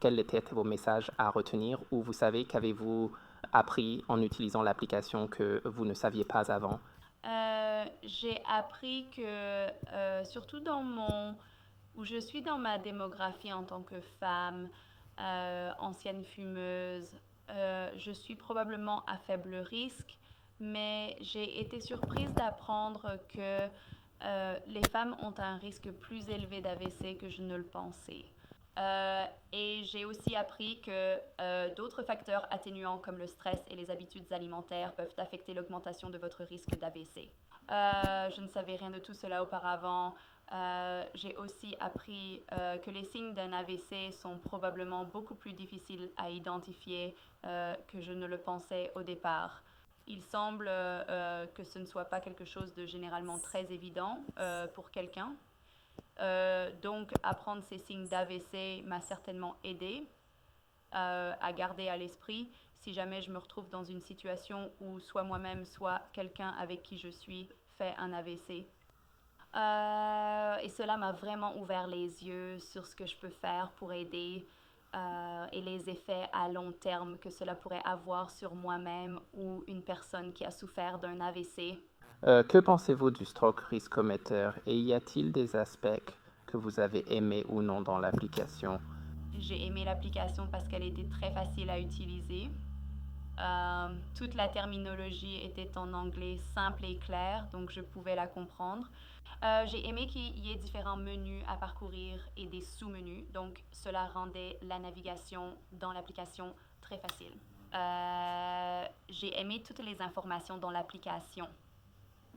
quels étaient vos messages à retenir ou vous savez qu'avez-vous appris en utilisant l'application que vous ne saviez pas avant? J'ai appris que, surtout où je suis dans ma démographie en tant que femme, ancienne fumeuse, je suis probablement à faible risque, mais j'ai été surprise d'apprendre que les femmes ont un risque plus élevé d'AVC que je ne le pensais. Et j'ai aussi appris que d'autres facteurs atténuants comme le stress et les habitudes alimentaires peuvent affecter l'augmentation de votre risque d'AVC. Je ne savais rien de tout cela auparavant. J'ai aussi appris que les signes d'un AVC sont probablement beaucoup plus difficiles à identifier que je ne le pensais au départ. Il semble que ce ne soit pas quelque chose de généralement très évident pour quelqu'un. Donc, apprendre ces signes d'AVC m'a certainement aidé à garder à l'esprit si jamais je me retrouve dans une situation où soit moi-même, soit quelqu'un avec qui je suis fait un AVC. Et cela m'a vraiment ouvert les yeux sur ce que je peux faire pour aider et les effets à long terme que cela pourrait avoir sur moi-même ou une personne qui a souffert d'un AVC. Que pensez-vous du stroke riscometer et y a-t-il des aspects que vous avez aimés ou non dans l'application? J'ai aimé l'application parce qu'elle était très facile à utiliser. Toute la terminologie était en anglais simple et clair, donc je pouvais la comprendre. J'ai aimé qu'il y ait différents menus à parcourir et des sous-menus, donc cela rendait la navigation dans l'application très facile. J'ai aimé toutes les informations dans l'application.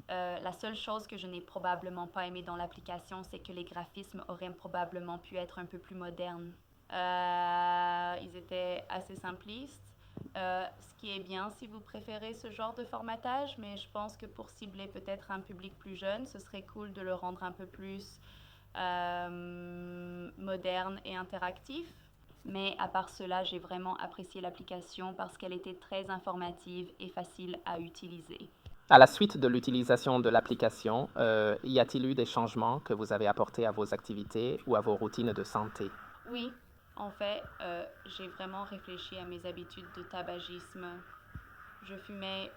La seule chose que je n'ai probablement pas aimé dans l'application, c'est que les graphismes auraient probablement pu être un peu plus modernes. Ils étaient assez simplistes, ce qui est bien si vous préférez ce genre de formatage, mais je pense que pour cibler peut-être un public plus jeune, ce serait cool de le rendre un peu plus moderne et interactif. Mais à part cela, j'ai vraiment apprécié l'application parce qu'elle était très informative et facile à utiliser. À la suite de l'utilisation de l'application, y a-t-il eu des changements que vous avez apportés à vos activités ou à vos routines de santé? Oui, en fait, j'ai vraiment réfléchi à mes habitudes de tabagisme. Je fumais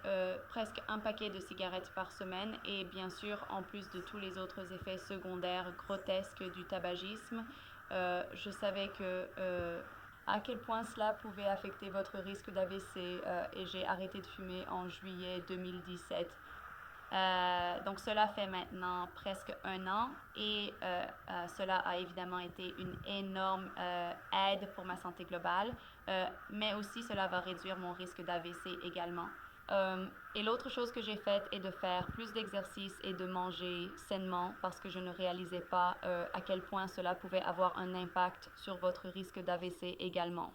presque un paquet de cigarettes par semaine et bien sûr, en plus de tous les autres effets secondaires grotesques du tabagisme, je savais à quel point cela pouvait affecter votre risque d'AVC et j'ai arrêté de fumer en juillet 2017. Donc cela fait maintenant presque un an et cela a évidemment été une énorme aide pour ma santé globale, mais aussi cela va réduire mon risque d'AVC également. Et l'autre chose que j'ai faite est de faire plus d'exercice et de manger sainement parce que je ne réalisais pas à quel point cela pouvait avoir un impact sur votre risque d'AVC également.